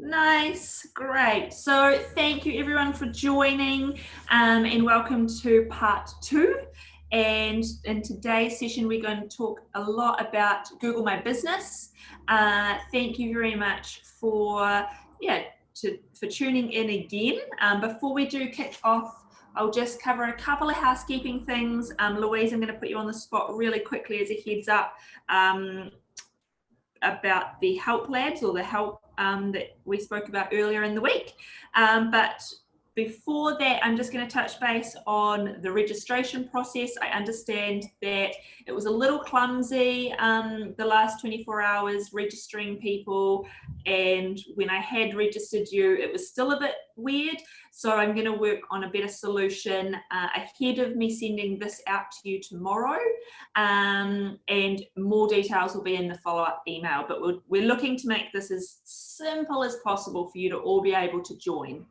Nice, great. So thank you everyone for joining and welcome to part 2. And in today's session, we're going to talk a lot about Google My Business. Thank you very much for tuning in again. Before we do kick off, I'll just cover a couple of housekeeping things. Louise, I'm going to put you on the spot really quickly as a heads up about the help labs or the help that we spoke about earlier in the week. But before that, I'm just going to touch base on the registration process. I understand that it was a little clumsy the last 24 hours registering people, and when I had registered you, it was still a bit weird. So I'm going to work on a better solution ahead of me sending this out to you tomorrow, and more details will be in the follow-up email. But we're looking to make this as simple as possible for you to all be able to join.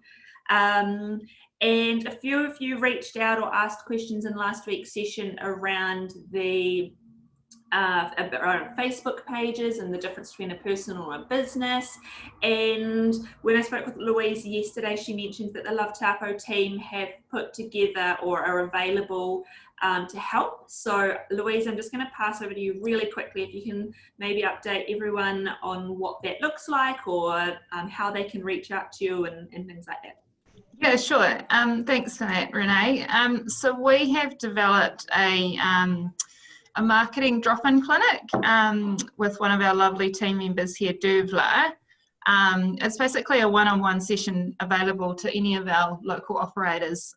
And a few of you reached out or asked questions in last week's session around the around Facebook pages and the difference between a personal and a business. And when I spoke with Louise yesterday, she mentioned that the Love Tapo team have put together or are available to help. So Louise, I'm just going to pass over to you really quickly if you can maybe update everyone on what that looks like, or how they can reach out to you and things like that. Yeah, sure. Thanks for that, Renee. So we have developed a marketing drop-in clinic with one of our lovely team members here, Duvla. It's basically a one-on-one session available to any of our local operators.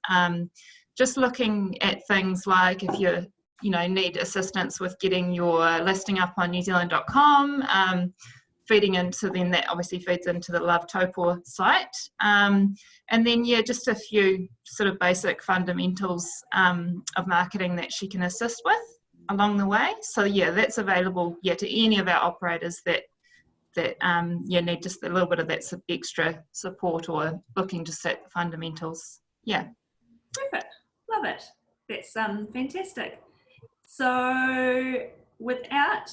Just looking at things like if you need assistance with getting your listing up on newzealand.com, feeding into, then that obviously feeds into the Love Tapo site. And then, just a few sort of basic fundamentals of marketing that she can assist with along the way. So that's available to any of our operators that need just a little bit of that extra support or looking to set the fundamentals. Yeah. Perfect. Love it. That's fantastic. So without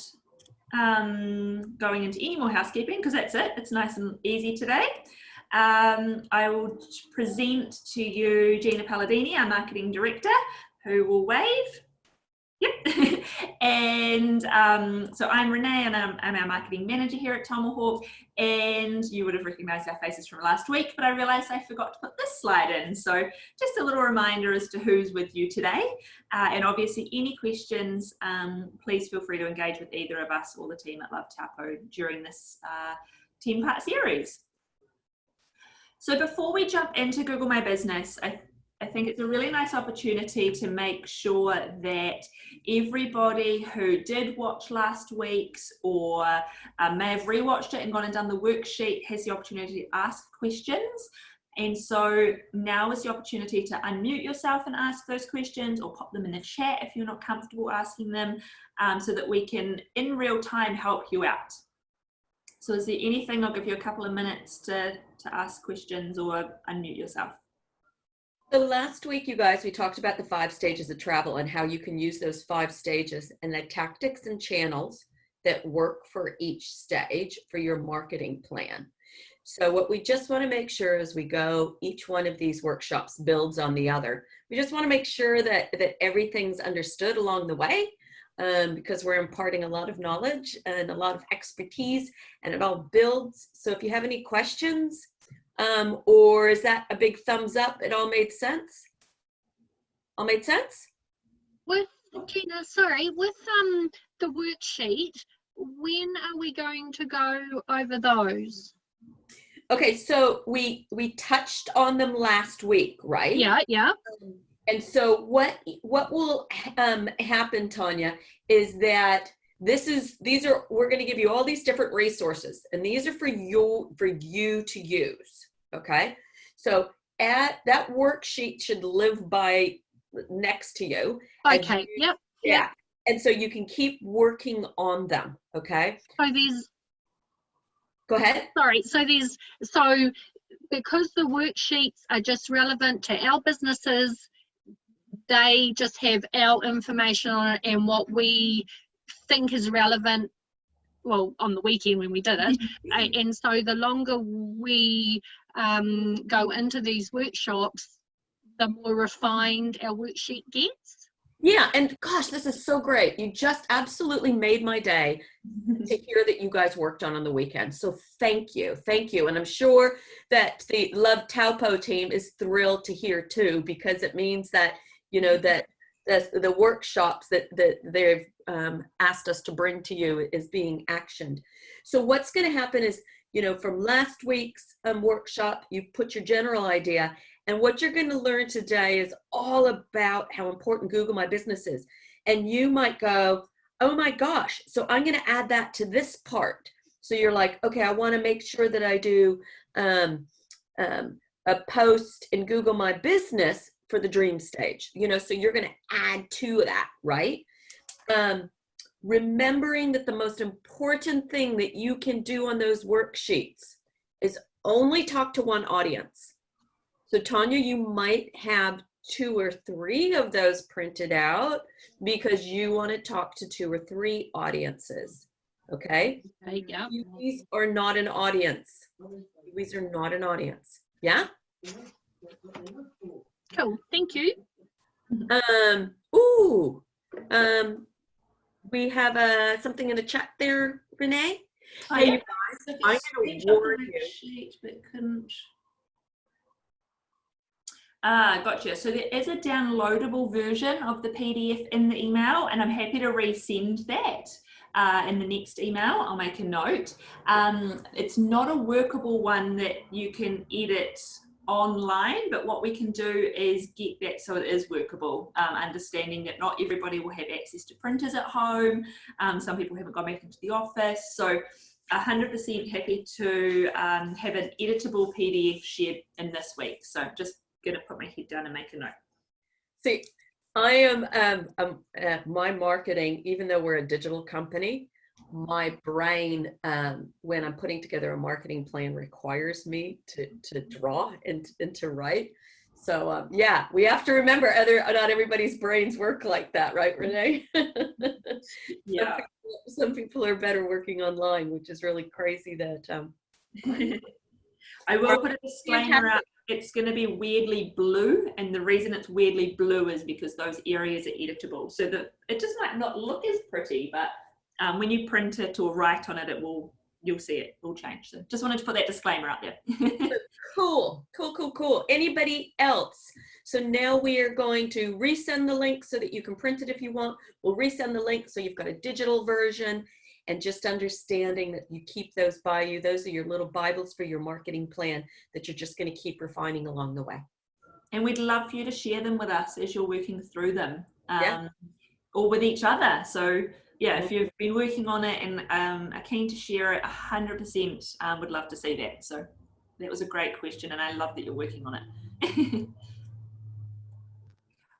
going into any more housekeeping, because that's it, it's nice and easy today, I will present to you Gina Palladini, our marketing director, who will wave. Yep. And so I'm Renee, and I'm our marketing manager here at Tomahawk, and you would have recognized our faces from last week, but I realized I forgot to put this slide in. So just a little reminder as to who's with you today. And obviously any questions, please feel free to engage with either of us or the team at Love Tapo during this 10-part series. So before we jump into Google My Business, I think it's a really nice opportunity to make sure that everybody who did watch last week's or may have rewatched it and gone and done the worksheet has the opportunity to ask questions. And so now is the opportunity to unmute yourself and ask those questions, or pop them in the chat if you're not comfortable asking them, so that we can in real time help you out. So is there anything? I'll give you a couple of minutes to ask questions or unmute yourself. So last week, you guys, we talked about the 5 stages of travel and how you can use those 5 stages and the tactics and channels that work for each stage for your marketing plan. So what we just want to make sure as we go, each one of these workshops builds on the other. We just want to make sure that everything's understood along the way, because we're imparting a lot of knowledge and a lot of expertise, and it all builds. So if you have any questions, or is that a big thumbs up? It all made sense? All made sense? With Gina, sorry, with the worksheet, when are we going to go over those? Okay, so we touched on them last week, right? Yeah. And so what will happen, Tanya, is that we're going to give you all these different resources, and these are for you to use. Okay, so that worksheet should live by next to you. Okay. Yep. Yeah. And so you can keep working on them. Okay. So there's. Go ahead. Sorry. So because the worksheets are just relevant to our businesses, they just have our information on it and what we think is relevant well, on the weekend when we did it. And so the longer we go into these workshops, the more refined our worksheet gets. Yeah, and gosh, this is so great. You just absolutely made my day to hear that you guys worked on the weekend. So thank you. Thank you. And I'm sure that the Love Taupo team is thrilled to hear too, because it means that, you know, that the workshops that they've asked us to bring to you is being actioned. So what's going to happen is, you know, from last week's workshop, you've put your general idea. And what you're going to learn today is all about how important Google My Business is. And you might go, oh my gosh, so I'm going to add that to this part. So you're like, okay, I want to make sure that I do a post in Google My Business for the dream stage, you know, so you're going to add to that, right? Remembering that the most important thing that you can do on those worksheets is only talk to one audience. So Tanya, you might have 2 or 3 of those printed out because you want to talk to 2 or 3 audiences. Okay? Yeah. These are not an audience. These are not an audience. Yeah? Cool. Thank you. We have something in the chat there, Renee. Oh, Hey, yeah. you guys, I'm going to warn you. Sheet, but couldn't. Gotcha. So there is a downloadable version of the PDF in the email, and I'm happy to resend that in the next email. I'll make a note. It's not a workable one that you can edit online, but what we can do is get that so it is workable, understanding that not everybody will have access to printers at home. Some people haven't gone back into the office. So 100% happy to have an editable PDF shared in this week. So just gonna put my head down and make a note. See, I am my marketing, even though we're a digital company, my brain when I'm putting together a marketing plan requires me to draw and to write. So yeah, we have to remember not everybody's brains work like that, right, Renee? Yeah. Some people are better working online, which is really crazy that I will put a disclaimer out. It's going to be weirdly blue, and the reason it's weirdly blue is because those areas are editable. So that it just might not look as pretty, but when you print it or write on it, you'll see it will change. So just wanted to put that disclaimer out there. Cool. Anybody else? So now we are going to resend the link so that you can print it if you want. We'll resend the link so you've got a digital version, and just understanding that you keep those by you. Those are your little Bibles for your marketing plan that you're just going to keep refining along the way. And we'd love for you to share them with us as you're working through them, Yeah. or with each other. So yeah, if you've been working on it and are keen to share it, 100% would love to see that. So that was a great question, and I love that you're working on it.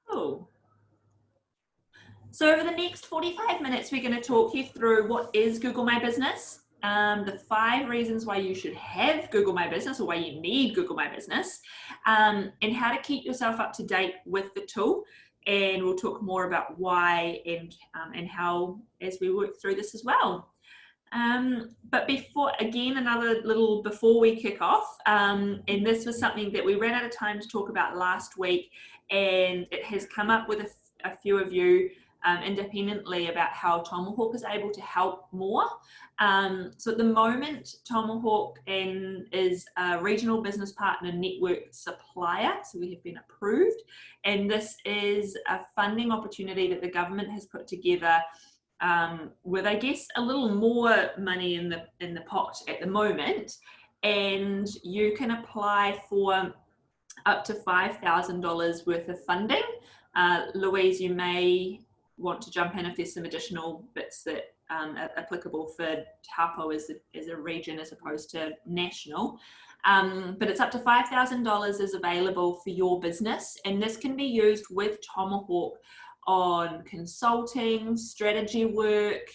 Cool. So over the next 45 minutes, we're going to talk you through what is Google My Business, the 5 reasons why you should have Google My Business or why you need Google My Business, and how to keep yourself up to date with the tool. And we'll talk more about why and how as we work through this as well. But before we kick off, and this was something that we ran out of time to talk about last week, and it has come up with a few of you independently about how Tomahawk is able to help more. So at the moment, Tomahawk is a regional business partner network supplier, so we have been approved, and this is a funding opportunity that the government has put together with, I guess, a little more money in the pot at the moment, and you can apply for up to $5,000 worth of funding. Louise, you may want to jump in if there's some additional bits that are applicable for Taupo as a region as opposed to national. But it's up to $5,000 is available for your business, and this can be used with Tomahawk on consulting, strategy work,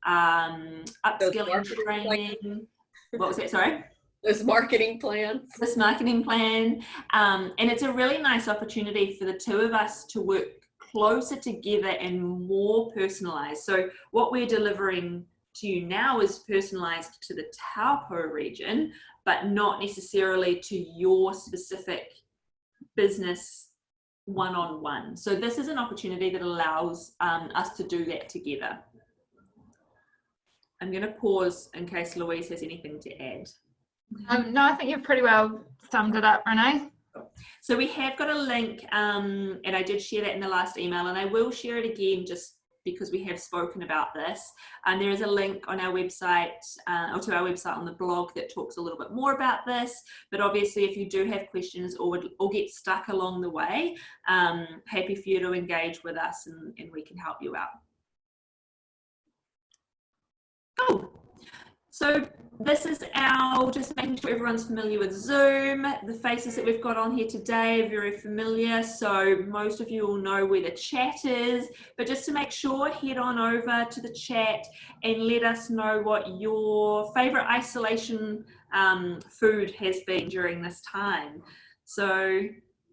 upskilling, training. What was that, sorry? Those marketing plans. This marketing plan. And it's a really nice opportunity for the 2 of us to work closer together and more personalized. So what we're delivering to you now is personalized to the Taupo region, but not necessarily to your specific business one-on-one. So this is an opportunity that allows us to do that together. I'm going to pause in case Louise has anything to add. No, I think you've pretty well summed it up, Renee. So we have got a link, and I did share that in the last email, and I will share it again just because we have spoken about this. And there is a link on our website, or to our website on the blog, that talks a little bit more about this. But obviously, if you do have questions or get stuck along the way, happy for you to engage with us, and we can help you out. Cool. So this is just making sure everyone's familiar with Zoom. The faces that we've got on here today are very familiar, so most of you will know where the chat is, but just to make sure, head on over to the chat and let us know what your favorite isolation food has been during this time. So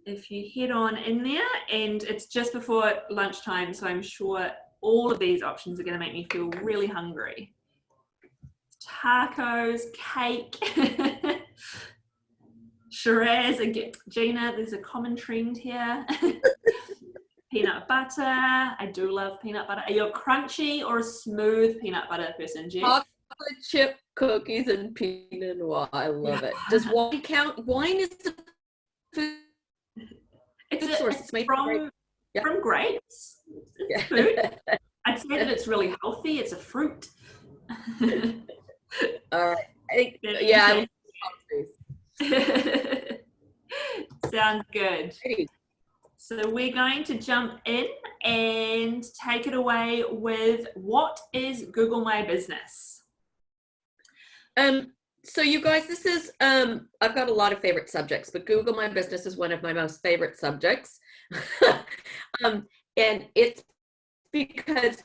if you head on in there, and it's just before lunchtime, so I'm sure all of these options are going to make me feel really hungry. Tacos, cake, Shiraz, and Gina, there's a common trend here. Peanut butter, I do love peanut butter. Are you a crunchy or a smooth peanut butter person, Jen? Chocolate chip cookies and Pinot Noir, I love it. Does wine count? Wine is a food source. It's made from grapes. It's food. I'd say that it's really healthy. It's a fruit. All right. Yeah. Sounds good. So we're going to jump in and take it away with what is Google My Business? So you guys, this is, I've got a lot of favorite subjects, but Google My Business is one of my most favorite subjects. And it's because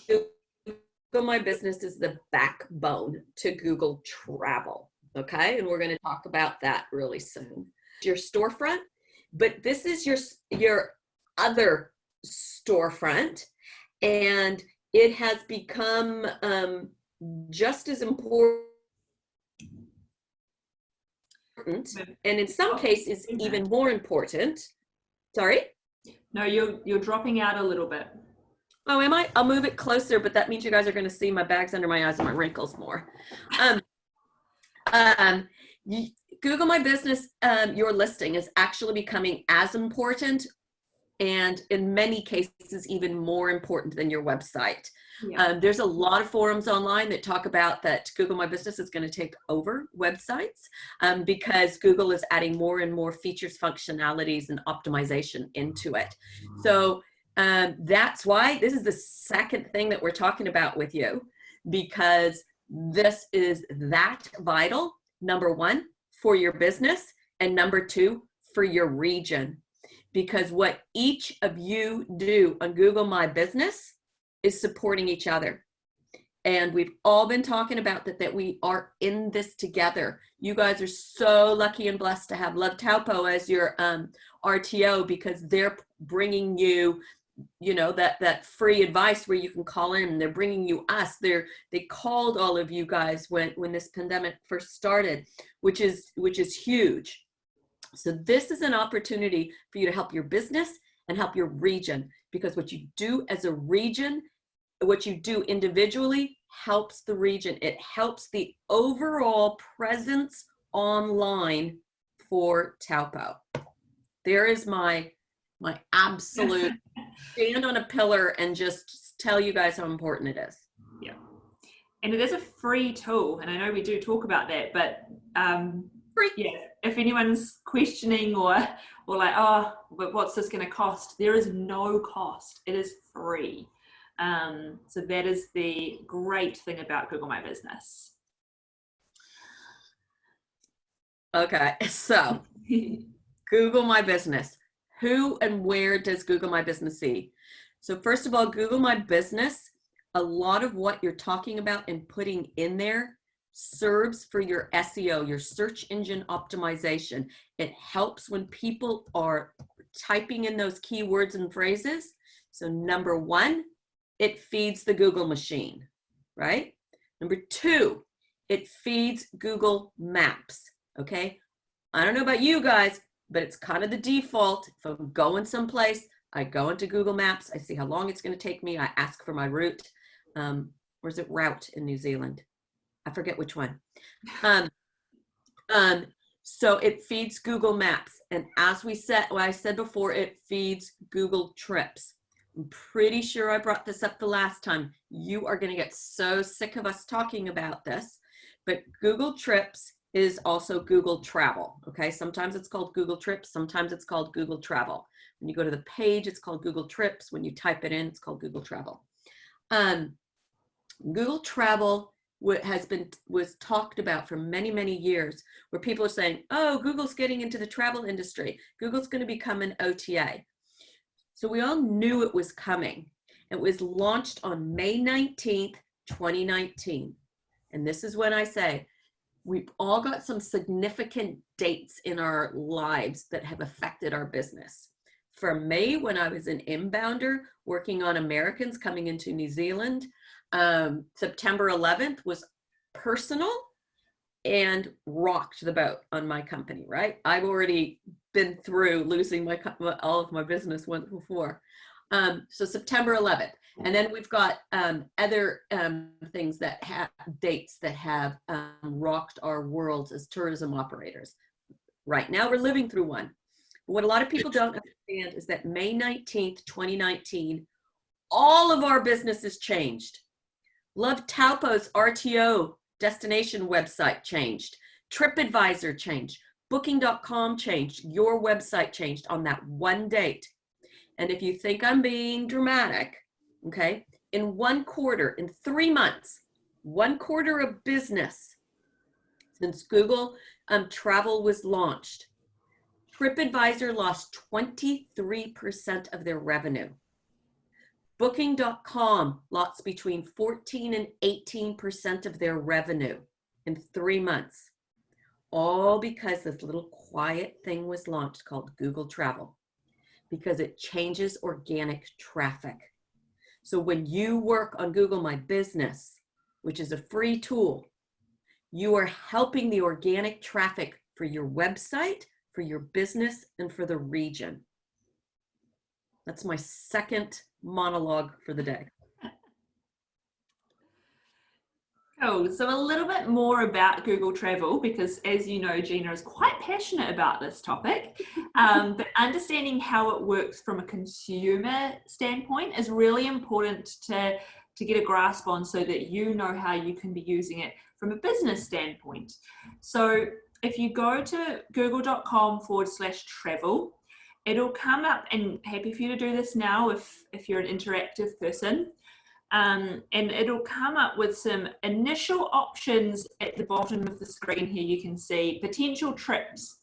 Google My Business is the backbone to Google Travel, okay? And we're going to talk about that really soon. Your storefront, but this is your other storefront, and it has become just as important, and in some cases even more important. Sorry? No, you're dropping out a little bit. Oh, am I? I'll move it closer, but that means you guys are going to see my bags under my eyes and my wrinkles more. Google My Business, your listing is actually becoming as important, and in many cases even more important than your website. Yeah. There's a lot of forums online that talk about that Google My Business is going to take over websites because Google is adding more and more features, functionalities, and optimization into it. So that's why this is the second thing that we're talking about with you, because this is that vital, number one, for your business, and number two, for your region. Because what each of you do on Google My Business is supporting each other. And we've all been talking about that we are in this together. You guys are so lucky and blessed to have Love Taupo as your RTO, because they're bringing you, you know, that free advice where you can call in. They're bringing you us. They called all of you guys when this pandemic first started, which is huge. So this is an opportunity for you to help your business and help your region, because what you do as a region, what you do individually helps the region. It helps the overall presence online for Taupo. There is my absolute stand on a pillar and just tell you guys how important it is. Yeah. And it is a free tool. And I know we do talk about that, but yeah, if anyone's questioning or like, oh, but what's this going to cost? There is no cost. It is free. So that is the great thing about Google My Business. Okay, so Google My Business. Who and where does Google My Business see? So first of all, Google My Business, a lot of what you're talking about and putting in there serves for your SEO, your search engine optimization. It helps when people are typing in those keywords and phrases. So number one, it feeds the Google machine, right? Number 2, it feeds Google Maps, okay? I don't know about you guys, but it's kind of the default. If I'm going someplace, I go into Google Maps, I see how long it's going to take me, I ask for my route. Or is it route in New Zealand? I forget which one. So it feeds Google Maps. And as we said, well, I said before, it feeds Google Trips. I'm pretty sure I brought this up the last time. You are going to get so sick of us talking about this, but Google Trips is also Google Travel, okay? Sometimes it's called Google Trips, sometimes it's called Google Travel. When you go to the page, it's called Google Trips. When you type it in, it's called Google Travel. Google Travel was talked about for many, many years, where people are saying, oh, Google's getting into the travel industry. Google's going to become an OTA. So we all knew it was coming. It was launched on May 19th, 2019. And this is when I say, we've all got some significant dates in our lives that have affected our business. For me, when I was an inbounder working on Americans coming into New Zealand, September 11th was personal and rocked the boat on my company, right? I've already been through losing all of my business once before. So September 11th. And then we've got other things that have dates that have rocked our worlds as tourism operators. Right now we're living through one. But what a lot of people don't understand is that May 19th, 2019, all of our businesses changed. Love Taupo's RTO destination website changed. TripAdvisor changed. Booking.com changed. Your website changed on that one date. And if you think I'm being dramatic, okay, in 1 quarter, in 3 months, 1 quarter of business since Google Travel was launched, TripAdvisor lost 23% of their revenue. Booking.com lost between 14 and 18% of their revenue in 3 months. All because this little quiet thing was launched called Google Travel, because it changes organic traffic. So when you work on Google My Business, which is a free tool, you are helping the organic traffic for your website, for your business, and for the region. That's my second monologue for the day. Cool. So a little bit more about Google Travel, because as you know, Gina is quite passionate about this topic, but understanding how it works from a consumer standpoint is really important to get a grasp on, so that you know how you can be using it from a business standpoint. So if you go to google.com/travel, it'll come up, and happy for you to do this now if you're an interactive person. And it'll come up with some initial options at the bottom of the screen here. You can see potential trips.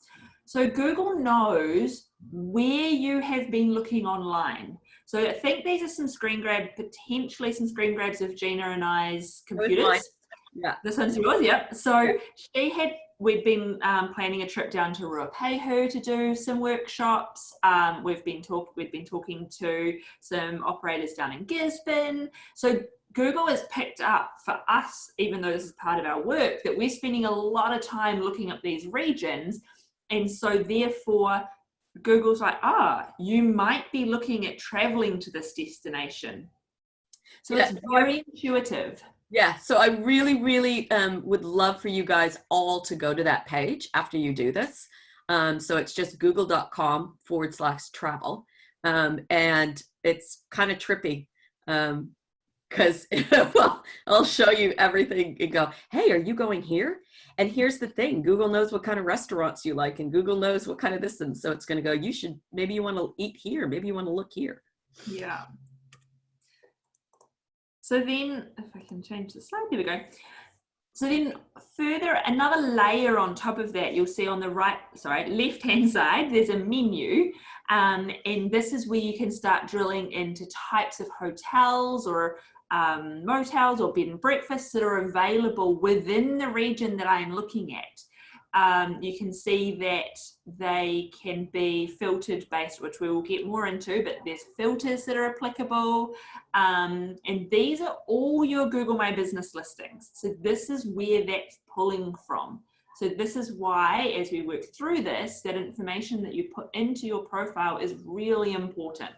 So Google knows where you have been looking online. So I think these are some potentially some screen grabs of Gina and I's computers. Yeah. This one's yours, yep. So we've been planning a trip down to Ruapehu to do some workshops. We've been talking to some operators down in Gisborne. So Google has picked up for us, even though this is part of our work, that we're spending a lot of time looking at these regions. And so therefore, Google's like, you might be looking at traveling to this destination. So it's very intuitive. Yeah, so I really, really would love for you guys all to go to that page after you do this. So it's just google.com/travel. And it's kind of trippy because, well, I'll show you everything and go, hey, are you going here? And here's the thing, Google knows what kind of restaurants you like, and Google knows what kind of this, and so it's going to go, maybe you want to eat here, maybe you want to look here. Yeah. So then, if I can change the slide, there we go. So then further, another layer on top of that, you'll see on the left-hand side, there's a menu. And this is where you can start drilling into types of hotels or motels or bed and breakfasts that are available within the region that I am looking at. You can see that they can be filtered based, which we will get more into, but there's filters that are applicable. And these are all your Google My Business listings. So this is where that's pulling from. So this is why, as we work through this, that information that you put into your profile is really important.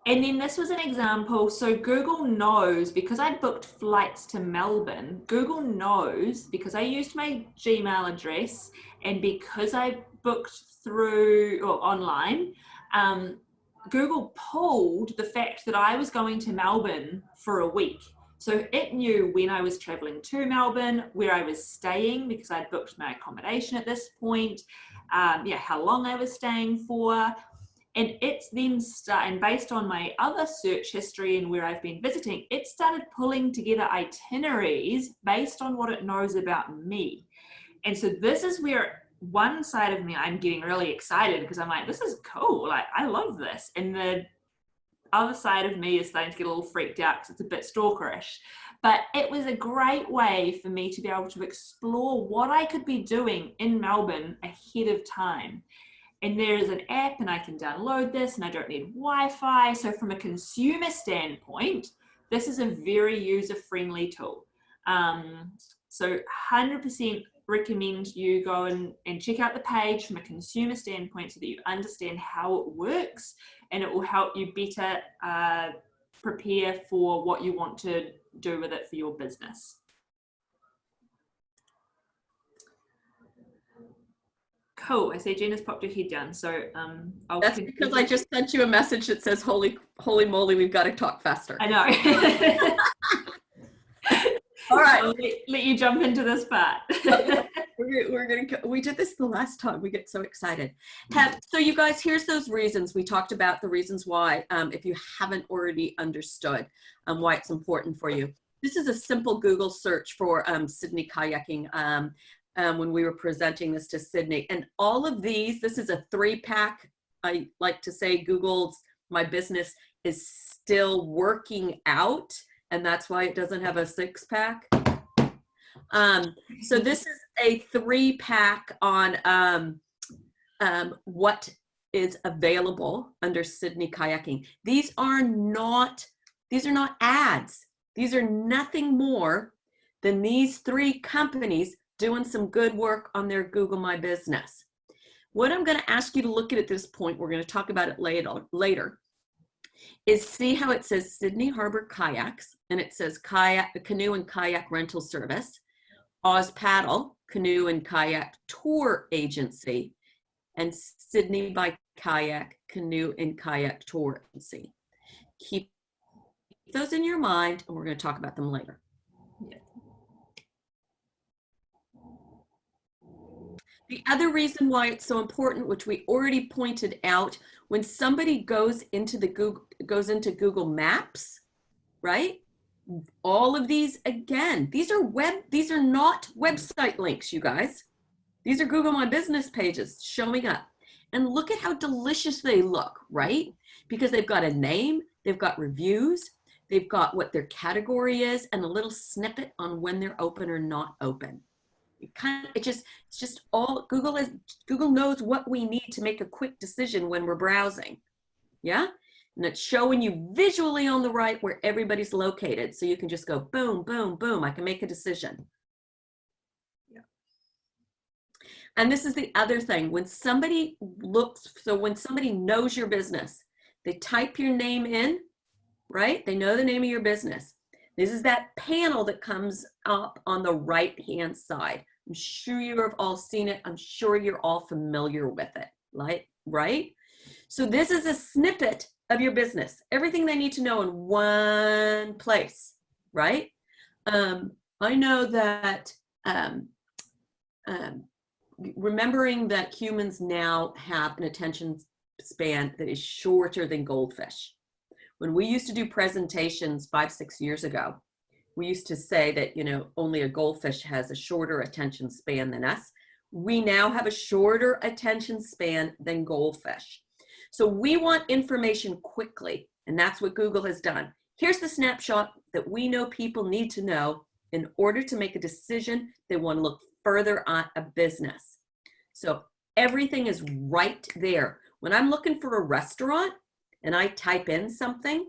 And then this was an example. So Google knows, because I booked flights to Melbourne, Google knows, because I used my Gmail address and because I booked through or online, Google pulled the fact that I was going to Melbourne for a week. So it knew when I was traveling to Melbourne, where I was staying, because I'd booked my accommodation at this point, how long I was staying for. And it's then and based on my other search history and where I've been visiting, it started pulling together itineraries based on what it knows about me. And so this is where one side of me, I'm getting really excited because I'm like, this is cool. Like, I love this. And the other side of me is starting to get a little freaked out because it's a bit stalkerish. But it was a great way for me to be able to explore what I could be doing in Melbourne ahead of time. And there is an app and I can download this and I don't need Wi-Fi. So from a consumer standpoint, this is a very user-friendly tool. So 100% recommend you go and check out the page from a consumer standpoint so that you understand how it works, and it will help you better prepare for what you want to do with it for your business. Cool. I see Gina's popped her head down. So that's because I just sent you a message that says, holy moly, we've got to talk faster. I know. All right. I'll let you jump into this part. We did this the last time. We get so excited. So you guys, here's those reasons. We talked about the reasons why, if you haven't already understood why it's important for you. This is a simple Google search for Sydney kayaking when we were presenting this to Sydney. And all of these, this is a 3-pack. I like to say Google's My Business is still working out, and that's why it doesn't have a 6-pack. So this is a 3-pack on what is available under Sydney Kayaking. These are not ads. These are nothing more than these 3 companies doing some good work on their Google My Business. What I'm going to ask you to look at this point, we're going to talk about it later, is see how it says Sydney Harbor Kayaks, and it says canoe and kayak rental service, Oz Paddle, canoe and kayak tour agency, and Sydney by Kayak, canoe and kayak tour agency. Keep those in your mind, and we're going to talk about them later. The other reason why it's so important, which we already pointed out, when somebody goes into Google Maps, right? All of these, again, these are not website links, you guys. These are Google My Business pages showing up. And look at how delicious they look, right? Because they've got a name, they've got reviews, they've got what their category is, and a little snippet on when they're open or not open. It's just all Google knows what we need to make a quick decision when we're browsing. Yeah. And it's showing you visually on the right where everybody's located. So you can just go boom, boom, boom. I can make a decision. Yeah. And this is the other thing. When somebody when somebody knows your business, they type your name in, right? They know the name of your business. This is that panel that comes up on the right-hand side. I'm sure you have all seen it. I'm sure you're all familiar with it, right? So this is a snippet of your business. Everything they need to know in one place, right? I know that remembering that humans now have an attention span that is shorter than goldfish. When we used to do presentations 5-6 years ago, we used to say that, only a goldfish has a shorter attention span than us. We now have a shorter attention span than goldfish. So we want information quickly, and that's what Google has done. Here's the snapshot that we know people need to know in order to make a decision, they want to look further at a business. So everything is right there. When I'm looking for a restaurant and I type in something,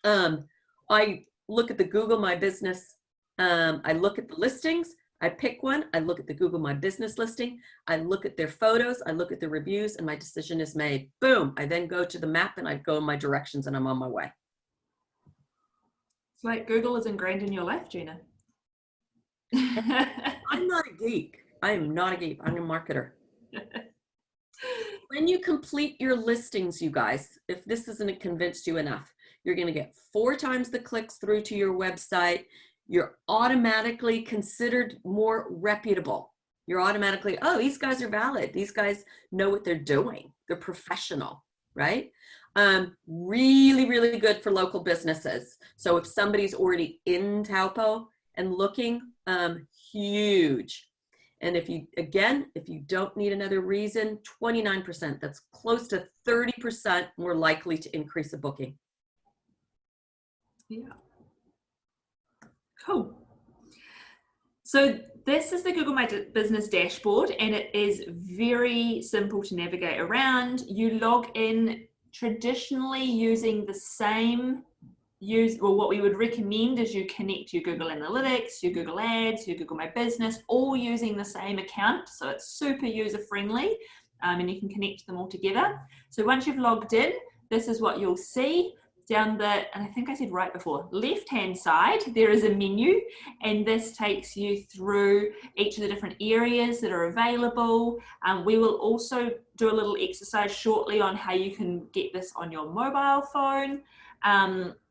I look at the Google My Business. I look at the listings. I pick one. I look at the Google My Business listing. I look at their photos. I look at the reviews, and my decision is made. Boom. I then go to the map and I go in my directions and I'm on my way. It's like Google is ingrained in your life, Gina. I'm not a geek. I am not a geek. I'm a marketer. When you complete your listings, you guys, if this isn't convinced you enough, you're going to get 4 times the clicks through to your website. You're automatically considered more reputable. You're automatically, oh, these guys are valid. These guys know what they're doing. They're professional, right? Really, really good for local businesses. So if somebody's already in Taupo and looking, huge. And if you don't need another reason, 29%, that's close to 30% more likely to increase a booking. Yeah. Cool. So this is the Google My Business dashboard, and it is very simple to navigate around. You log in traditionally using the same what we would recommend is you connect your Google Analytics, your Google Ads, your Google My Business, all using the same account. So it's super user friendly, and you can connect them all together. So once you've logged in, this is what you'll see. Down the, and I think I said right before, left-hand side, there is a menu, and this takes you through each of the different areas that are available. We will also do a little exercise shortly on how you can get this on your mobile phone.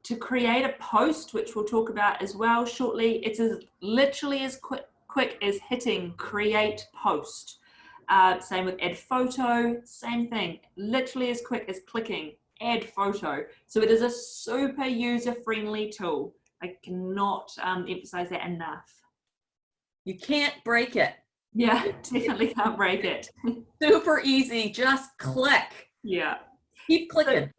To create a post, which we'll talk about as well shortly, it's literally as quick as hitting create post. Same with add photo, same thing, literally as quick as clicking add photo. So it is a super user-friendly tool. I cannot emphasize that enough. You can't break it. Yeah, definitely can't break it. Super easy, just click. Yeah. Keep clicking.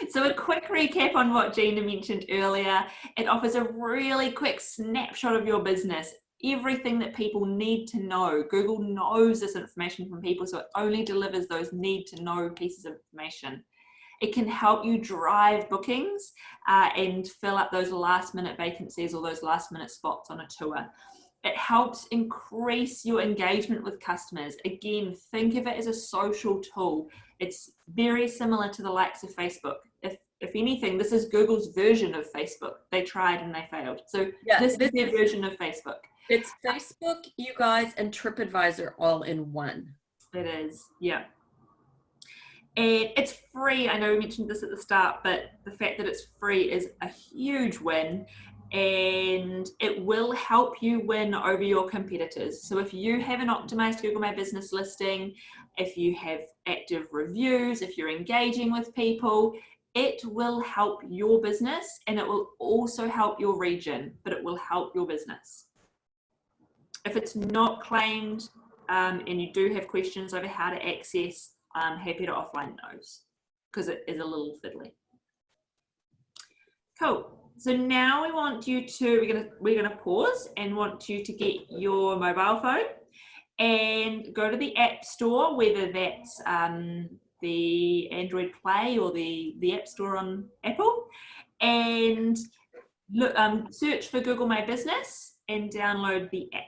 So a quick recap on what Gina mentioned earlier. It offers a really quick snapshot of your business. Everything that people need to know. Google knows this information from people, so it only delivers those need to know pieces of information. It can help you drive bookings and fill up those last minute vacancies or those last minute spots on a tour. It helps increase your engagement with customers. Again, think of it as a social tool. It's very similar to the likes of Facebook. If anything, this is Google's version of Facebook. They tried and they failed. So yeah, this is their version of Facebook. It's Facebook, you guys, and TripAdvisor all in one. It is, yeah. And it's free. I know we mentioned this at the start, but the fact that it's free is a huge win, and it will help you win over your competitors. So if you have an optimized Google My Business listing, if you have active reviews, if you're engaging with people, it will help your business, and it will also help your region, but it will help your business. If it's not claimed and you do have questions over how to access, I'm happy to offline those because it is a little fiddly. Cool. So now we want you to, we're gonna pause and want you to get your mobile phone and go to the App Store, whether that's the Android Play or the App Store on Apple, and look, search for Google My Business and download the app.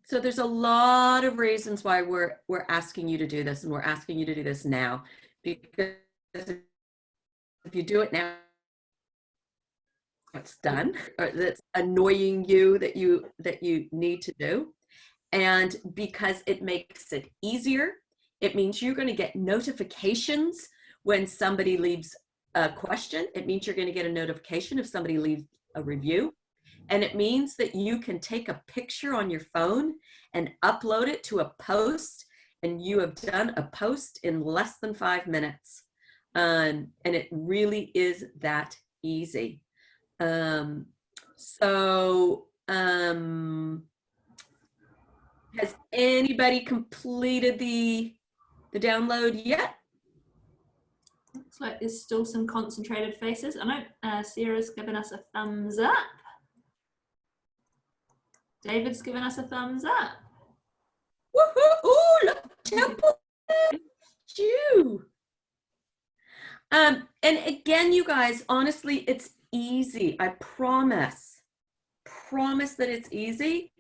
So there's a lot of reasons why we're asking you to do this, and we're asking you to do this now, because if you do it now, it's done, or that's annoying you that you need to do, and because it makes it easier, it means you're going to get notifications when somebody leaves a question. It means you're going to get a notification if somebody leaves a review. And it means that you can take a picture on your phone and upload it to a post, and you have done a post in less than 5 minutes. And it really is that easy. Has anybody completed the the download yet? Looks like there's still some concentrated faces. I know Sarah's given us a thumbs up. David's given us a thumbs up. Woohoo! Ooh, look, Temple, you. And again, you guys, honestly, it's easy. I promise that it's easy.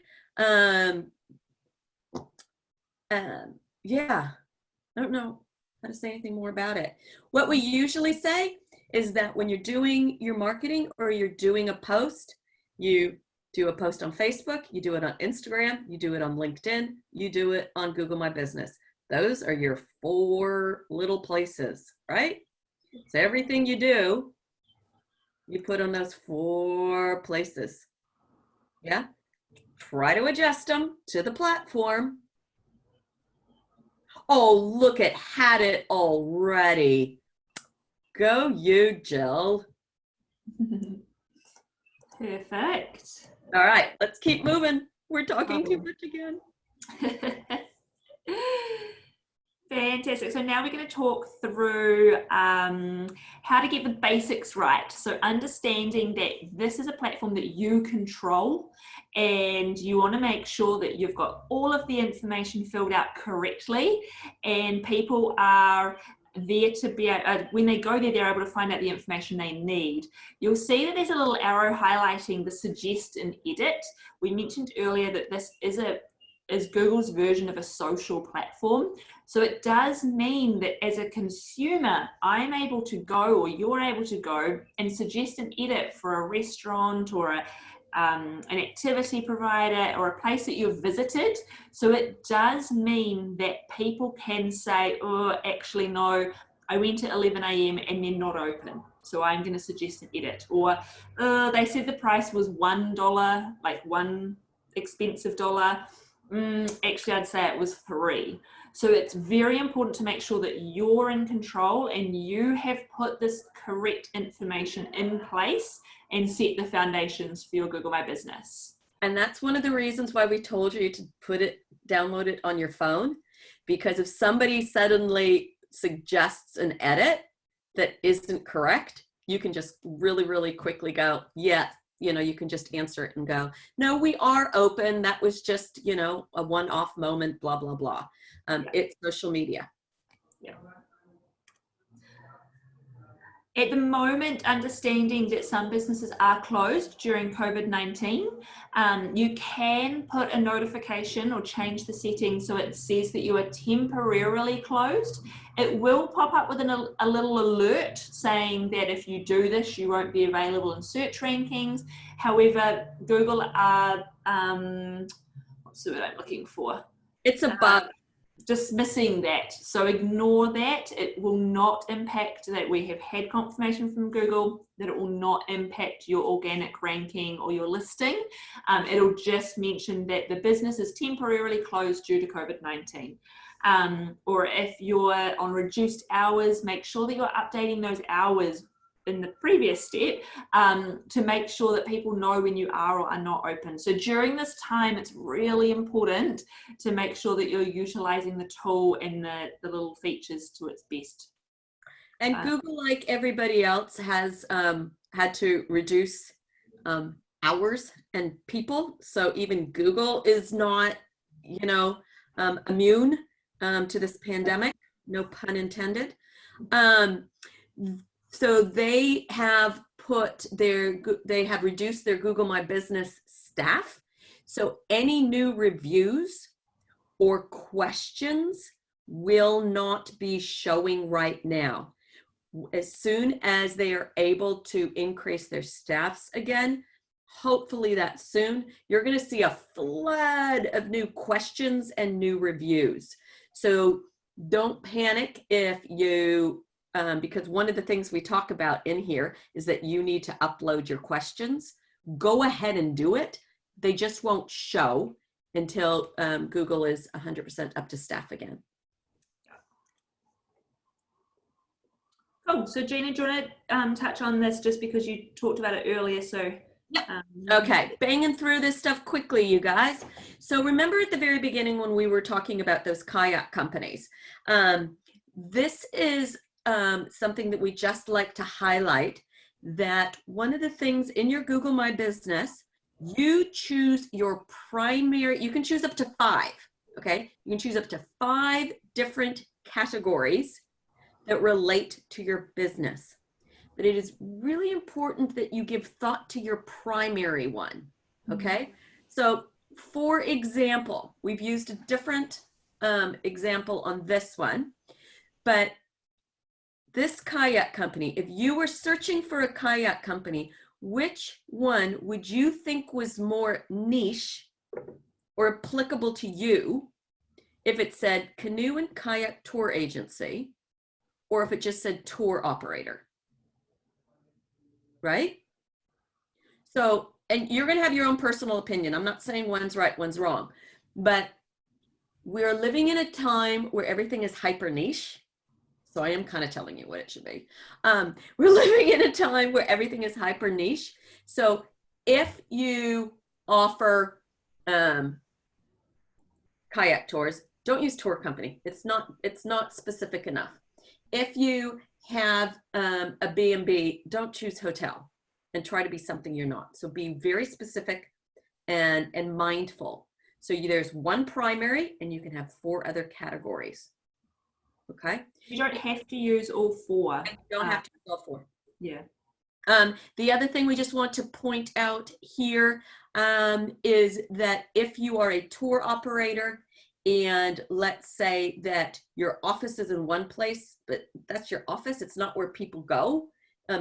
Yeah, I don't know how to say anything more about it. What we usually say is that when you're doing your marketing or you're doing a post, you do a post on Facebook, you do it on Instagram, you do it on LinkedIn, you do it on Google My Business. Those are your 4 little places, right? So everything you do, you put on those 4 places. Yeah? Try to adjust them to the platform. Oh, look, it had it already. Go you, Jill. Perfect. All right, let's keep moving. We're talking too much again. Fantastic. So now we're going to talk through how to get the basics right. So understanding that this is a platform that you control and you want to make sure that you've got all of the information filled out correctly and people are there to be, when they go there, they're able to find out the information they need. You'll see that there's a little arrow highlighting the suggest and edit. We mentioned earlier that this is Google's version of a social platform. So it does mean that as a consumer, I'm able to go, or you're able to go and suggest an edit for a restaurant or an activity provider or a place that you've visited. So it does mean that people can say, oh, actually, no, I went at 11 a.m. and they're not open. So I'm going to suggest an edit. Or they said the price was $1, like one expensive dollar. Actually, I'd say it was 3. So it's very important to make sure that you're in control and you have put this correct information in place and set the foundations for your Google My Business. And that's one of the reasons why we told you to download it on your phone, because if somebody suddenly suggests an edit that isn't correct, you can just really, really quickly go, yeah, you can just answer it and go, no, we are open. That was just, a one-off moment, blah, blah, blah. It's social media. Yeah. At the moment, understanding that some businesses are closed during COVID-19, you can put a notification or change the settings so it says that you are temporarily closed. It will pop up with a little alert saying that if you do this, you won't be available in search rankings. However, Google are, what's the word I'm looking for? It's a bug. Dismissing that, so ignore that. It will not impact that. We have had confirmation from Google that it will not impact your organic ranking or your listing. It'll just mention that the business is temporarily closed due to COVID-19. Or if you're on reduced hours, make sure that you're updating those hours in the previous step to make sure that people know when you are or are not open. So during this time, it's really important to make sure that you're utilizing the tool and the little features to its best. And Google, like everybody else, has had to reduce hours and people. So even Google is not, immune to this pandemic, no pun intended. So they have reduced their Google My Business staff. So any new reviews or questions will not be showing right now. As soon as they are able to increase their staffs again, hopefully that soon, you're going to see a flood of new questions and new reviews. So don't panic if you because one of the things we talk about in here is that you need to upload your questions. Go ahead and do it. They just won't show until Google is 100% up to staff again. Cool. So Gina, do you want to touch on this just because you talked about it earlier? So Okay, banging through this stuff quickly, you guys. So remember at the very beginning when we were talking about those kayak companies, this is something that we just like to highlight, that one of the things in your Google My Business, you choose your primary, you can choose up to 5, okay? You can choose up to 5 different categories that relate to your business. But it is really important that you give thought to your primary one, okay? So for example, we've used a different example on this one, but this kayak company, if you were searching for a kayak company, which one would you think was more niche or applicable to you if it said canoe and kayak tour agency, or if it just said tour operator, right? So, and you're going to have your own personal opinion. I'm not saying one's right, one's wrong, but we're living in a time where everything is hyper niche. So I am kind of telling you what it should be. We're living in a time where everything is hyper niche. So if you offer kayak tours, don't use tour company. It's not specific enough. If you have a B&B, don't choose hotel and try to be something you're not. So be very specific and mindful. So there's one primary and you can have 4 other categories. Okay. You don't have to use all 4. You don't have to use all 4. Yeah. The other thing we just want to point out here is that if you are a tour operator and let's say that your office is in one place, but that's your office, it's not where people go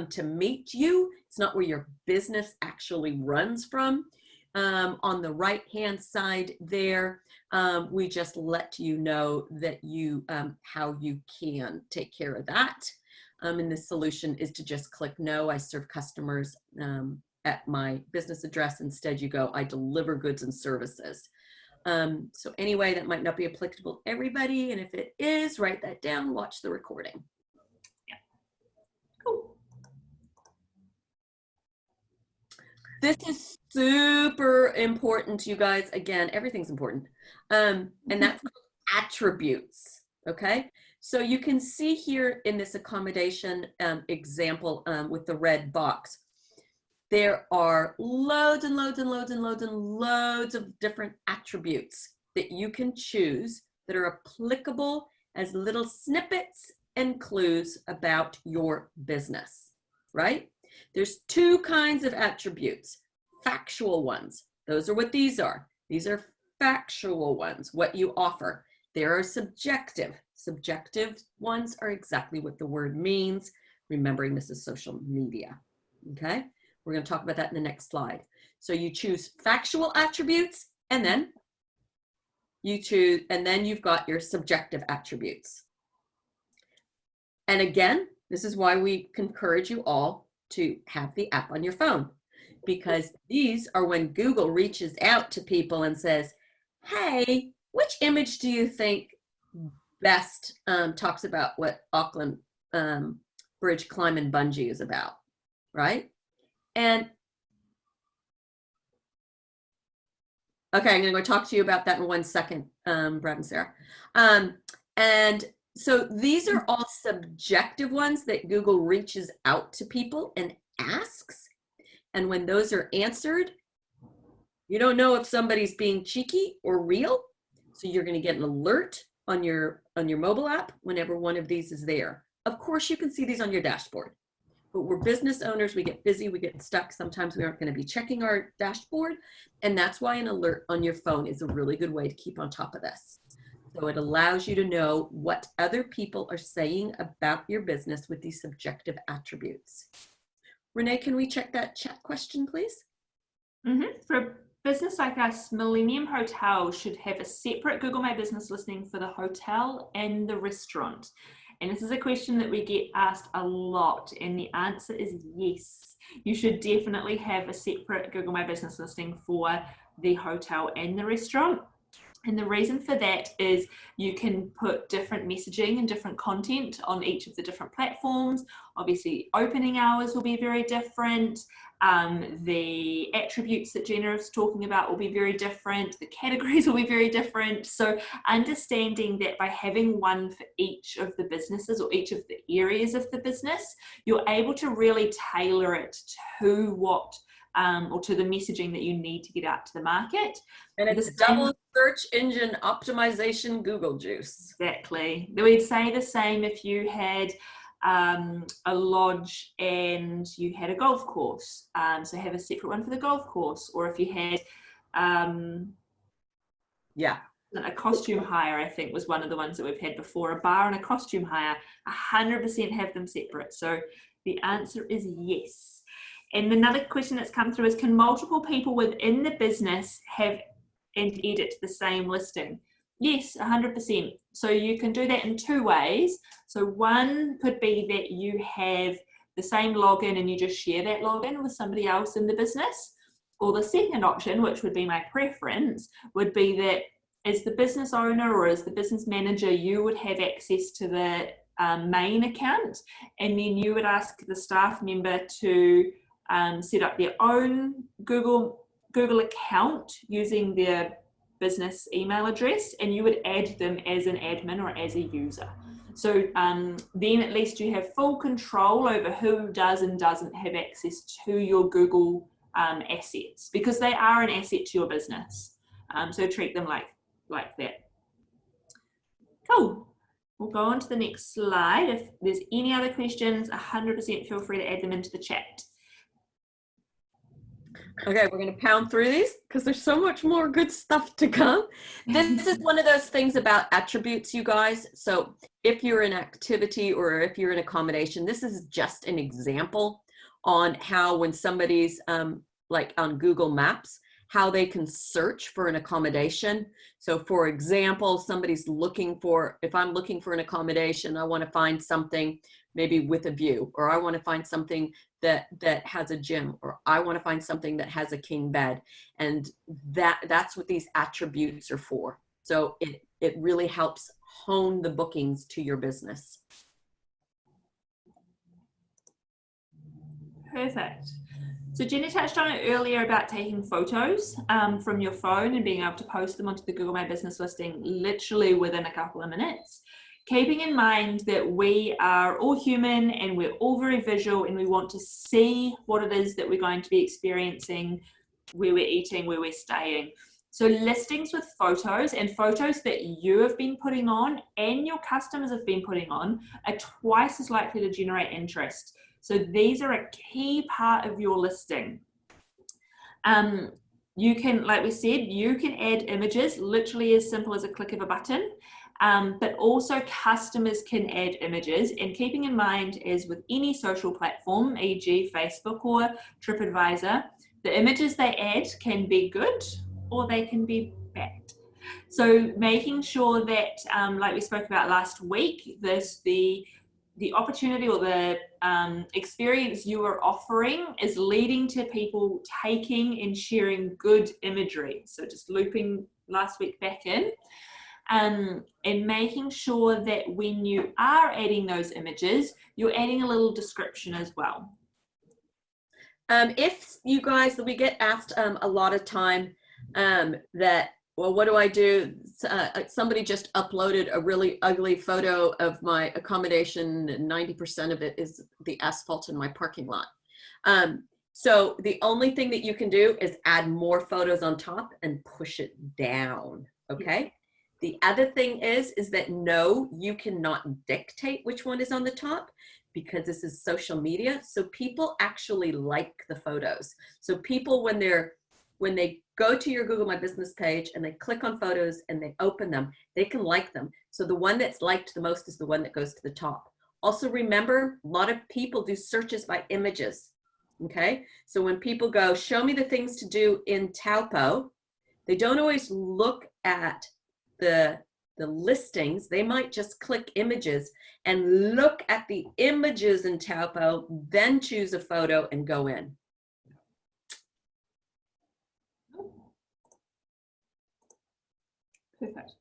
to meet you. It's not where your business actually runs from. On the right-hand side there, we just let you know that you how you can take care of that. And the solution is to just click no, I serve customers at my business address. Instead, you go, I deliver goods and services. So anyway, that might not be applicable to everybody. And if it is, write that down, watch the recording. Yeah. Cool. This is super important, you guys. Again, everything's important. And that's attributes, okay? So you can see here in this accommodation example with the red box, there are loads and loads and loads and loads and loads of different attributes that you can choose that are applicable as little snippets and clues about your business, right? There's 2 kinds of attributes. Factual ones, those are what these are. These are factual ones, what you offer. There are subjective. Subjective ones are exactly what the word means, remembering this is social media, okay? We're going to talk about that in the next slide. So you choose factual attributes, and then you choose, and then you've got your subjective attributes. And again, this is why we encourage you all to have the app on your phone, because these are when Google reaches out to people and says, hey, which image do you think best talks about what Auckland Bridge Climb and Bungee is about, right? And okay, I'm going to go talk to you about that in 1 second, Brad and Sarah. And so these are all subjective ones that Google reaches out to people and asks. And when those are answered, you don't know if somebody's being cheeky or real. So you're going to get an alert on your mobile app whenever one of these is there. Of course, you can see these on your dashboard. But we're business owners, we get busy, we get stuck. Sometimes we aren't going to be checking our dashboard. And that's why an alert on your phone is a really good way to keep on top of this. So it allows you to know what other people are saying about your business with these subjective attributes. Renee, can we check that chat question, please? For a business like us, Millennium Hotel should have a separate Google My Business listing for the hotel and the restaurant. And this is a question that we get asked a lot, and the answer is yes. You should definitely have a separate Google My Business listing for the hotel and the restaurant. And the reason for that is you can put different messaging and different content on each of the different platforms. Obviously, opening hours will be very different. The attributes that Gina is talking about will be very different. The categories will be very different. So understanding that by having one for each of the businesses or each of the areas of the business, you're able to really tailor it to what or to the messaging that you need to get out to the market. And it's double search engine optimization Google juice. Exactly. We'd say the same if you had a lodge and you had a golf course. So have a separate one for the golf course. Or if you had a costume hire, I think was one of the ones that we've had before, a bar and a costume hire, 100% have them separate. So the answer is yes. And another question that's come through is, can multiple people within the business have and edit the same listing? Yes, 100%. So you can do that in two ways. So one could be that you have the same login and you just share that login with somebody else in the business. Or the second option, which would be my preference, would be that as the business owner or as the business manager, you would have access to the main account, and then you would ask the staff member to set up their own Google account using their business email address, and you would add them as an admin or as a user. So then at least you have full control over who does and doesn't have access to your Google assets, because they are an asset to your business. So treat them like that. Cool. We'll go on to the next slide. If there's any other questions, 100% feel free to add them into the chat. Okay, we're going to pound through these because there's so much more good stuff to come. This is one of those things about attributes, you guys. So if you're in activity or if you're in accommodation, this is just an example on how when somebody's like on Google Maps, how they can search for an accommodation. So for example, somebody's looking for, if I'm looking for an accommodation, I want to find something maybe with a view, or I want to find something that has a gym, or I want to find something that has a king bed. And that's what these attributes are for. So it really helps hone the bookings to your business. Perfect. So Jenna touched on it earlier about taking photos from your phone and being able to post them onto the Google My Business listing literally within a couple of minutes. Keeping in mind that we are all human and we're all very visual, and we want to see what it is that we're going to be experiencing, where we're eating, where we're staying. So listings with photos, and photos that you have been putting on and your customers have been putting on, are twice as likely to generate interest. So these are a key part of your listing. You can, like we said, you can add images, literally as simple as a click of a button. But also customers can add images, and keeping in mind, as with any social platform, e.g. Facebook or TripAdvisor, the images they add can be good or they can be bad. So making sure that, like we spoke about last week, the opportunity or the experience you are offering is leading to people taking and sharing good imagery. So just looping last week back in. And making sure that when you are adding those images, you're adding a little description as well. If you guys, we get asked a lot of time that, well, what do I do? Somebody just uploaded a really ugly photo of my accommodation, and 90% of it is the asphalt in my parking lot. So the only thing that you can do is add more photos on top and push it down, okay? The other thing is that no, you cannot dictate which one is on the top, because this is social media. So people actually like the photos. So people, when they go to your Google My Business page and they click on photos and they open them, they can like them. So the one that's liked the most is the one that goes to the top. Also remember, a lot of people do searches by images, okay? So when people go, show me the things to do in Taupo, they don't always look at the listings. They might just click images and look at the images in Taupo, then choose a photo and go in. Perfect.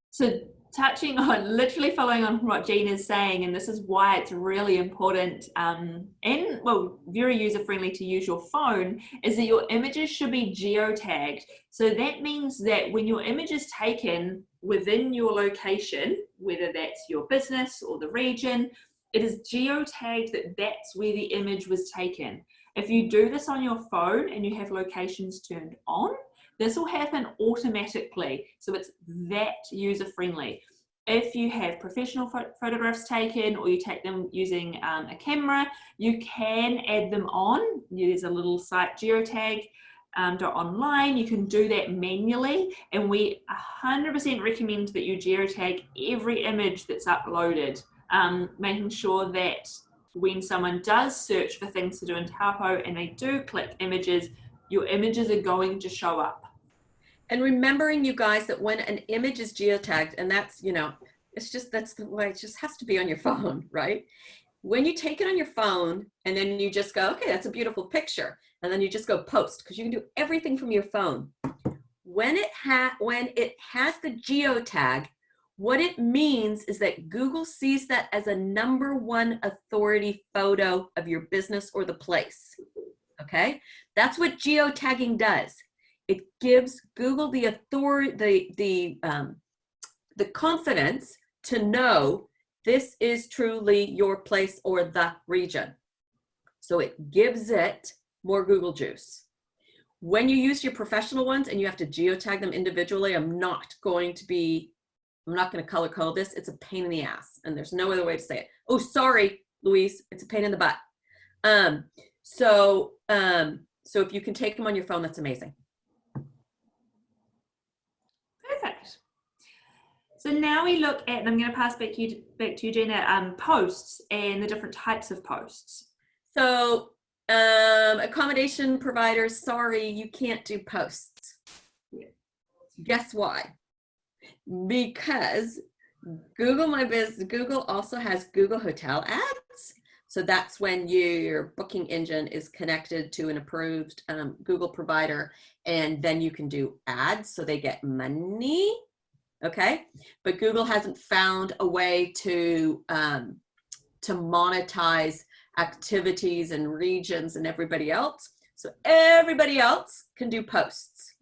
So touching on, literally following on from what Jean is saying, and this is why it's really important and, well, very user-friendly to use your phone, is that your images should be geotagged. So that means that when your image is taken within your location, whether that's your business or the region, it is geotagged that that's where the image was taken. If you do this on your phone and you have locations turned on, this will happen automatically, so it's that user-friendly. If you have professional photographs taken or you take them using a camera, you can add them on. There's a little site, geotag.online. You can do that manually, and we 100% recommend that you geotag every image that's uploaded, making sure that when someone does search for things to do in Taupo and they do click images, your images are going to show up. And remembering, you guys, that when an image is geotagged, and that's, you know, it's just, that's the way, it just has to be on your phone, right? When you take it on your phone and then you just go, okay, that's a beautiful picture. And then you just go post, because you can do everything from your phone. When it has the geotag, what it means is that Google sees that as a #1 authority photo of your business or the place. Okay, that's what geotagging does. It gives Google the authority, the confidence to know this is truly your place or the region. So it gives it more Google juice. When you use your professional ones and you have to geotag them individually, I'm not going to color code this. It's a pain in the ass, and there's no other way to say it. Oh, sorry, Louise, it's a pain in the butt. So if you can take them on your phone, that's amazing. Perfect. So now we look at, and I'm going to pass back to you, Gina, posts and the different types of posts. So accommodation providers, sorry, you can't do posts. Yeah. Guess why? Because Google also has Google Hotel ads. So that's when your booking engine is connected to an approved Google provider, and then you can do ads, so they get money. Okay, but Google hasn't found a way to monetize activities and regions and everybody else. So everybody else can do posts.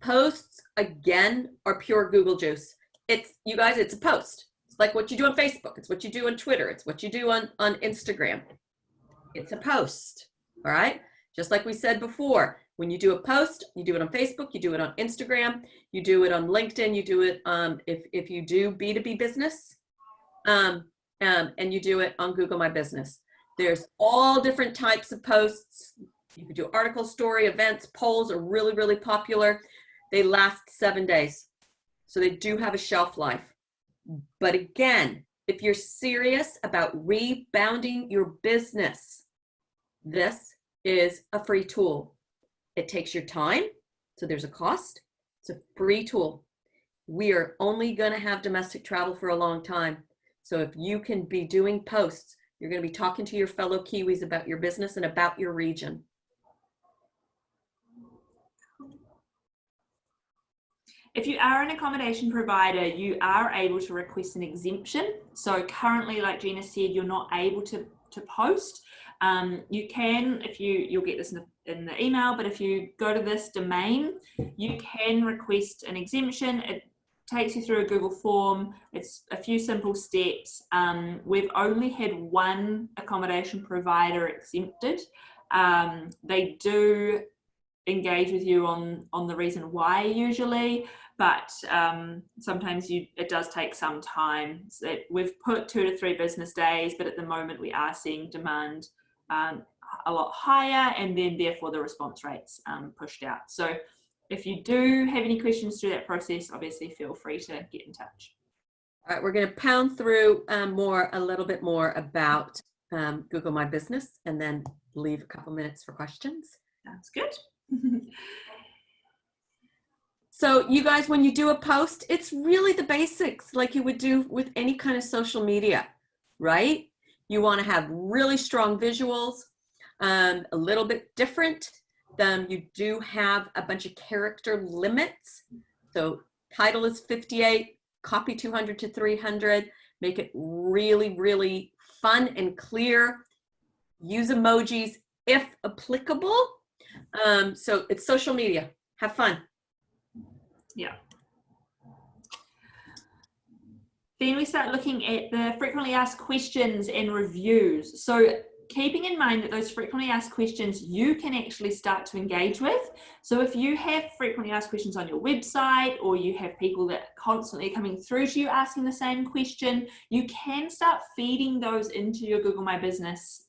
Posts, again, are pure Google juice. You guys, it's a post. It's like what you do on Facebook. It's what you do on Twitter. It's what you do on Instagram. It's a post, all right? Just like we said before, when you do a post, you do it on Facebook, you do it on Instagram, you do it on LinkedIn, you do it if you do B2B business, and you do it on Google My Business. There's all different types of posts. You could do article, story, events, polls are really, really popular. They last 7 days. So they do have a shelf life. But again, if you're serious about rebounding your business, this is a free tool. It takes your time, so there's a cost. It's a free tool. We are only going to have domestic travel for a long time. So if you can be doing posts, you're going to be talking to your fellow Kiwis about your business and about your region. If you are an accommodation provider, you are able to request an exemption. So currently, like Gina said, you're not able to post. You can, if you'll get this in the email, but if you go to this domain, you can request an exemption. It takes you through a Google form. It's a few simple steps. We've only had one accommodation provider exempted. They do engage with you on the reason why usually, but sometimes it does take some time. So we've put 2 to 3 business days, but at the moment we are seeing demand a lot higher, and then therefore the response rates pushed out. So if you do have any questions through that process, obviously feel free to get in touch. All right, we're going to pound through a little bit more about Google My Business, and then leave a couple minutes for questions. Sounds good. So you guys, when you do a post, it's really the basics like you would do with any kind of social media, right? You want to have really strong visuals, a little bit different. You do have a bunch of character limits. So title is 58, copy 200 to 300. Make it really, really fun and clear. Use emojis if applicable. So it's social media. Have fun. Yeah. Then we start looking at the frequently asked questions and reviews. So keeping in mind that those frequently asked questions you can actually start to engage with. So if you have frequently asked questions on your website, or you have people that are constantly coming through to you asking the same question, you can start feeding those into your Google My Business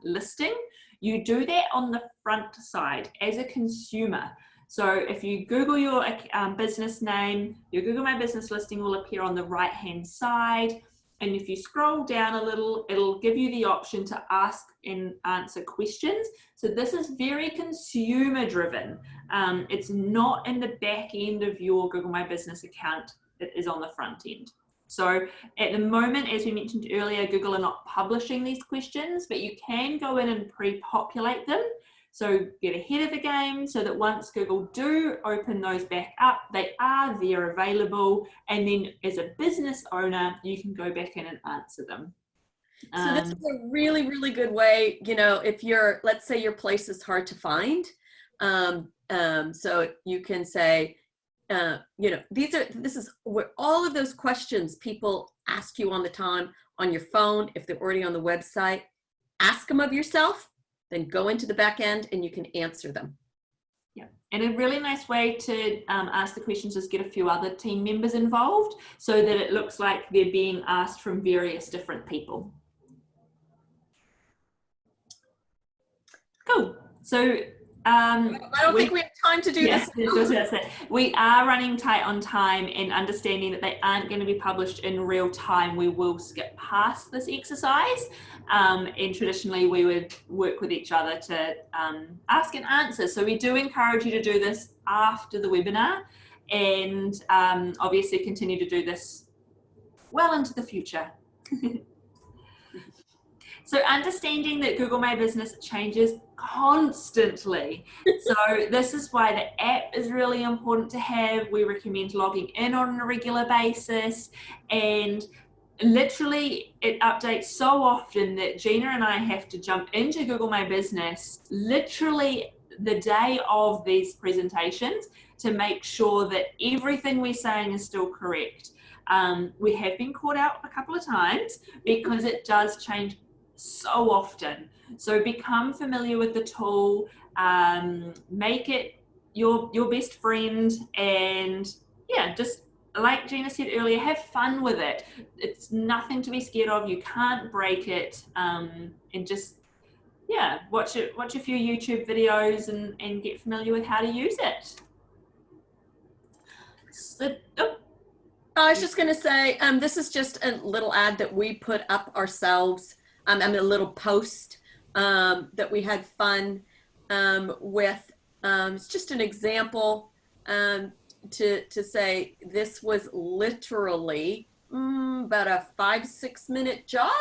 listing. You do that on the front side as a consumer. So if you Google your business name, your Google My Business listing will appear on the right-hand side. And if you scroll down a little, it'll give you the option to ask and answer questions. So this is very consumer driven. It's not in the back end of your Google My Business account. It is on the front end. So at the moment, as we mentioned earlier, Google are not publishing these questions, but you can go in and pre-populate them. So get ahead of the game so that once Google do open those back up, they are there available. And then as a business owner, you can go back in and answer them. So this is a really, really good way, you know, if you're, let's say your place is hard to find. So you can say, you know, this is where all of those questions people ask you on the time on your phone, if they're already on the website, ask them of yourself. Then go into the back end and you can answer them. Yeah, and a really nice way to ask the questions is get a few other team members involved so that it looks like they're being asked from various different people. Cool. So I don't think we have time to do this. We are running tight on time, and understanding that they aren't going to be published in real time, we will skip past this exercise. And traditionally we would work with each other to ask and answer. So we do encourage you to do this after the webinar, and obviously continue to do this well into the future. So understanding that Google My Business changes constantly. So this is why the app is really important to have. We recommend logging in on a regular basis, and literally it updates so often that Gina and I have to jump into Google My Business literally the day of these presentations to make sure that everything we're saying is still correct. We have been caught out a couple of times because it does change so often. So become familiar with the tool, make it your best friend, and yeah, just like Gina said earlier, have fun with it. It's nothing to be scared of. You can't break it, and just yeah, watch a few YouTube videos and get familiar with how to use it. So, I was just going to say, this is just a little ad that we put up ourselves. A little post that we had fun with. It's just an example to say this was literally about a 5-6 minute job,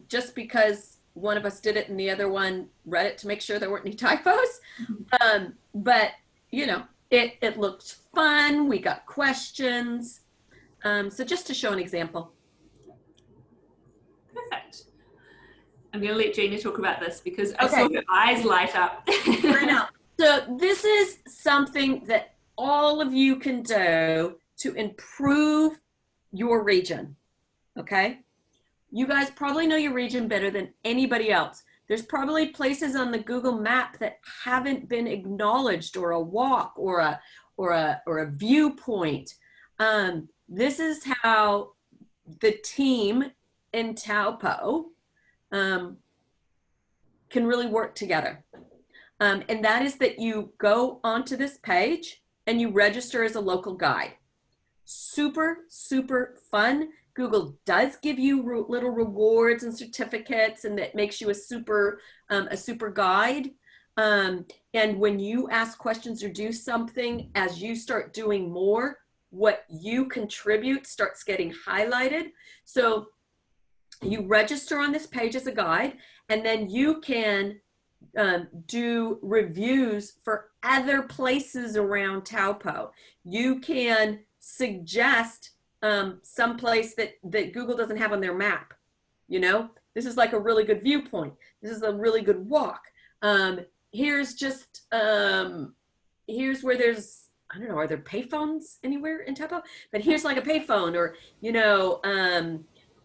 just because one of us did it and the other one read it to make sure there weren't any typos. But you know, it looked fun. We got questions. So just to show an example. Perfect. I'm going to let Gina talk about this because I saw her eyes light up. I know. So this is something that all of you can do to improve your region. Okay. You guys probably know your region better than anybody else. There's probably places on the Google map that haven't been acknowledged, or a walk, or a viewpoint. This is how the team in Taupo can really work together. And that is that you go onto this page and you register as a local guide. Super, super fun. Google does give you little rewards and certificates, and that makes you a super guide. And when you ask questions or do something, as you start doing more, what you contribute starts getting highlighted. So you register on this page as a guide, and then you can do reviews for other places around Taupo. You can suggest some place that Google doesn't have on their map. You know, this is like a really good viewpoint. This is a really good walk. Here's just, here's where there's, I don't know, are there payphones anywhere in Taupo? But here's like a payphone, or, you know,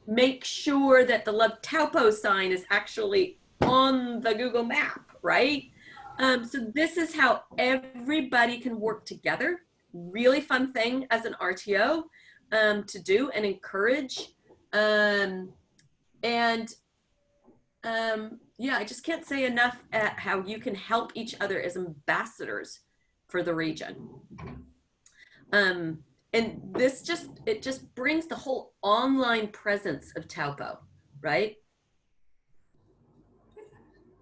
make sure that the Love Taupo sign is actually on the Google map, right? So this is how everybody can work together. Really fun thing as an RTO to do and encourage. Yeah, I just can't say enough at how you can help each other as ambassadors for the region. And this just brings the whole online presence of Taupo, right?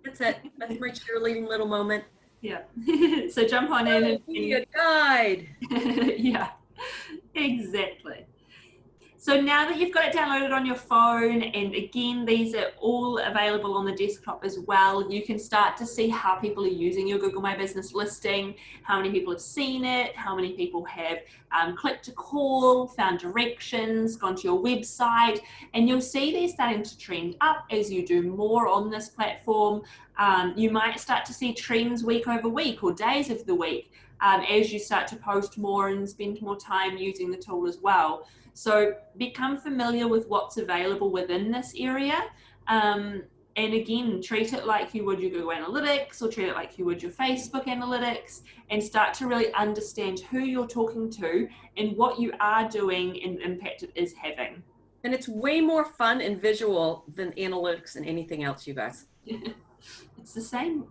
That's it. That's my cheerleading little moment. Yeah. So jump on in and be a guide. Yeah, exactly. So now that you've got it downloaded on your phone, and again, these are all available on the desktop as well, you can start to see how people are using your Google My Business listing, how many people have seen it, how many people have clicked a call, found directions, gone to your website, and you'll see they're starting to trend up as you do more on this platform. You might start to see trends week over week or days of the week as you start to post more and spend more time using the tool as well. So become familiar with what's available within this area. And again, treat it like you would your Google Analytics, or treat it like you would your Facebook Analytics, and start to really understand who you're talking to and what you are doing and the impact it is having. And it's way more fun and visual than analytics and anything else, you guys. It's the same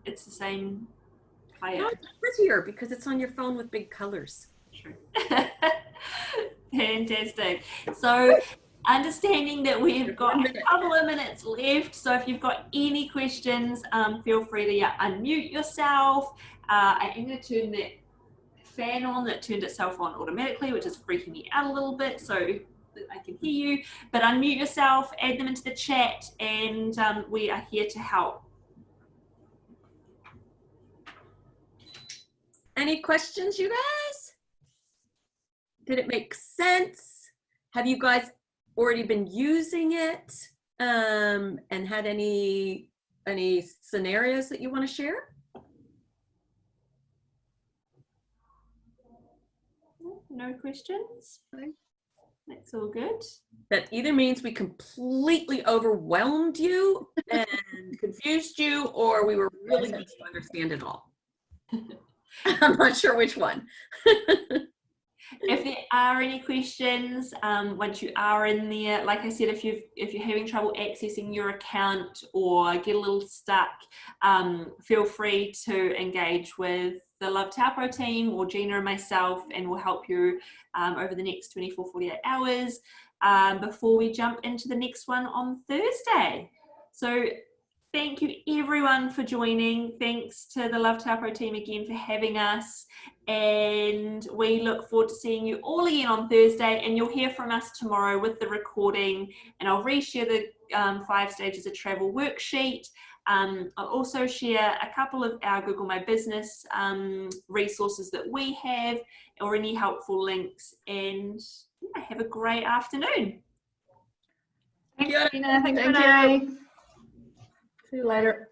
player. No, it's prettier because it's on your phone with big colors. True. Fantastic. So understanding that we've got a couple of minutes left, so if you've got any questions, feel free to unmute yourself. I am going to turn that fan on that turned itself on automatically, which is freaking me out a little bit, so that I can hear you. But unmute yourself, add them into the chat, and we are here to help. Any questions, you guys? Did it make sense? Have you guys already been using it and had any scenarios that you want to share? No questions? That's all good. That either means we completely overwhelmed you and confused you, or we were really good to understand it all. I'm not sure which one. If there are any questions, once you are in there, like I said, if you're having trouble accessing your account or get a little stuck, feel free to engage with the Love Taupo team or Gina and myself, and we'll help you over the next 24-48 hours before we jump into the next one on Thursday. So thank you everyone for joining. Thanks to the Love Taupo team again for having us. And we look forward to seeing you all again on Thursday, and you'll hear from us tomorrow with the recording, and I'll reshare the 5 stages of travel worksheet. I'll also share a couple of our Google My Business resources that we have, or any helpful links, and yeah, have a great afternoon. Thanks, Tina. Thanks, Renee. See you later.